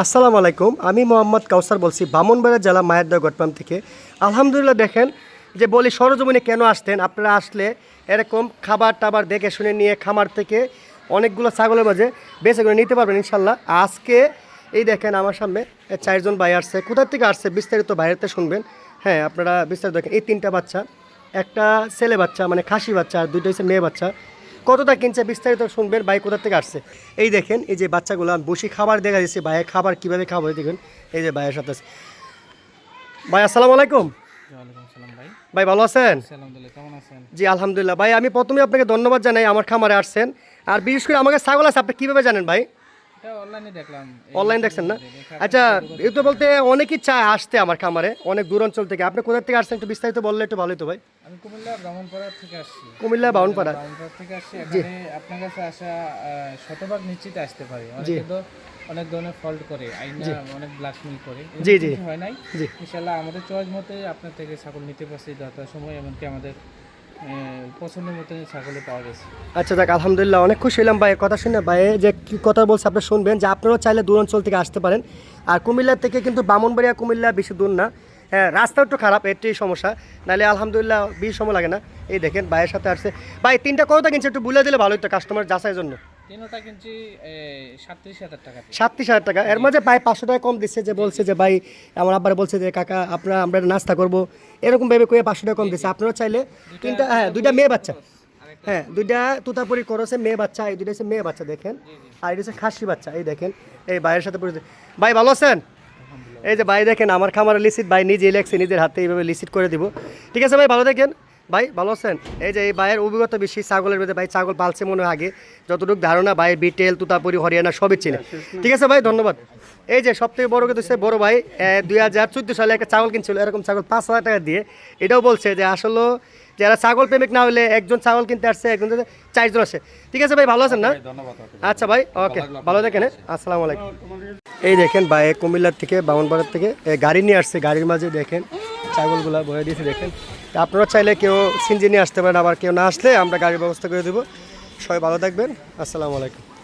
আসসালামু আলাইকুম, আমি মোহাম্মদ কাউসার বলছি ব্রাহ্মণবাড়িয়া জেলা মায়েরদহ গটপাম থেকে। আলহামদুলিল্লাহ, দেখেন যে বলি সরজমিনে কেন আসতেন আপনারা, আসলে এরকম খাবার টাবার দেখে শুনে নিয়ে খামার থেকে অনেকগুলো ছাগলের মাঝে বেছে করে নিতে পারবেন ইনশাল্লাহ। আজকে এই দেখেন আমার সামনে 4জন ভাই আসছে। কোথা থেকে আসছে বিস্তারিত বাইরেতে শুনবেন। হ্যাঁ, আপনারা বিস্তারিত দেখেন। এই 3টা বাচ্চা, একটা ছেলে বাচ্চা মানে খাসি বাচ্চা, আর 2টা হচ্ছে মেয়ে বাচ্চা। কতটা কিনছে বিস্তারিত শুনবেন। ভাই কোথা থেকে আসছে এই দেখেন। এই যে বাচ্চাগুলো আমি বসি খাবার দেখা দিচ্ছি, ভাইয়ের খাবার কীভাবে খাবার দেখবেন। এই যে ভাইয়ের সাথে আছে। ভাই আসসালামু আলাইকুম। ভাই ভাই ভালো আছেন? কেমন আছেন? জি আলহামদুলিল্লাহ। ভাই আমি প্রথমে আপনাকে ধন্যবাদ জানাই আমার খামারে আসছেন। আর বিশেষ করে আমাকে ছাগল আছে, আপনি কীভাবে জানেন ভাই? অনলাইনে দেখলাম। অনলাইন দেখছেন না? আচ্ছা, এই তো বলতে অনেকেই চায় আসতে আমার খামারে, অনেক দূর অঞ্চল থেকে। আপনি কোথা থেকে আসছেন একটু বিস্তারিত বললে একটু ভালোই তো ভাই। আমি কুমিল্লা ব্রাহ্মণপাড়া থেকে আসছি। কুমিল্লা ব্রাহ্মণপাড়া থেকে আসছি। এখানে আপনার কাছে আসা শতভাগ নিশ্চিত আসতে পারি। অনেকে তো অনেক ধরনের ফল্ট করে, আইনা অনেক ব্ল্যাকমেল করে। জি জি হয় নাই। জি ইনশাআল্লাহ আমাদের চয়েস মতে আপনার থেকে ছাগল নিতে পারছি যথার সময়, এমনকি আমাদের পছন্দের মতো ছাগলও পাওয়া গেছে। আচ্ছা যাক, আলহামদুলিল্লাহ, অনেক খুশি হলাম ভাই কথা শুনে। ভাই যে কী কথা বলছে আপনি শুনবেন, যে আপনারাও চাইলে দূর অঞ্চল থেকে আসতে পারেন। আর কুমিল্লা থেকে কিন্তু ব্রাহ্মণবাড়িয়া কুমিল্লা বেশি দূর না। হ্যাঁ, রাস্তা একটু খারাপ, এটাই সমস্যা, নাহলে আলহামদুলিল্লাহ বেশি সময় লাগে না। এই দেখেন ভাইয়ের সাথে আসছে। ভাই 3টা কতটা কিনছে একটু বলে দিলে ভালো হতো কাস্টমার যাচাইয়ের জন্য। তিনটা কিনছি 37,000 টাকা। 37,000 টাকা। এর মাঝে ভাই 500 টাকা কম দিচ্ছে, যে বলছে যে ভাই আমার আব্বারে বলছে যে কাকা আমরা নাস্তা করবো, এরকম ভেবে কয়ে 500 টাকা কম দিচ্ছে। আপনারা চাইলে 3টা, হ্যাঁ 2টা মেয়ে বাচ্চা, হ্যাঁ 2টা তুতাপুরি করেছে মেয়ে বাচ্চা, এই 2টা হচ্ছে মেয়ে বাচ্চা দেখেন। আর এটা হচ্ছে খাসি বাচ্চা। এই দেখেন এই ভাইয়ের সাথে পরিচিত। ভাই ভালো আছেন? এই যে ভাই দেখেন আমার খামারের লিসিট ভাই নিজেই লেখছে, নিজের হাতে এইভাবে লিসিট করে দিব। ঠিক আছে ভাই, ভালো দেখেন। ভাই ভালো আছেন? এই যে এই ভাইয়ের অভিজ্ঞতা বেশি ছাগলের মধ্যে, ভাই ছাগল পালছে মনে হয় আগে, যতটুকু ধারণা ভাই বিটেল তুতাপুরি হরিয়ানা সবই চিনে। ঠিক আছে ভাই, ধন্যবাদ। এই যে সবথেকে বড় কথা হচ্ছে বড় ভাই 2014 সালে একটা ছাগল কিনছিল, এরকম ছাগল 5,000 টাকা দিয়ে। এটাও বলছে যে আসলে যারা ছাগল প্রেমিক না হলে একজন ছাগল কিনতে আসছে, একজন 4জন আসে। ঠিক আছে ভাই, ভালো আছেন না? আচ্ছা ভাই, ওকে, ভালো দেখেন। আসসালামু আলাইকুম। এই দেখেন ভাই কুমিল্লার থেকে ব্রাহ্মণবাড়িয়া থেকে গাড়ি নিয়ে আসছে, গাড়ির মাঝে দেখেন ছাগলগুলো বয়ে দিয়েছে দেখেন। তা আপনারা চাইলে কেউ সিনজি নিয়ে আসতে পারেন, আবার কেউ না আসলে আমরা গাড়ির ব্যবস্থা করে দেবো। সবাই ভালো থাকবেন। আসসালামু আলাইকুম।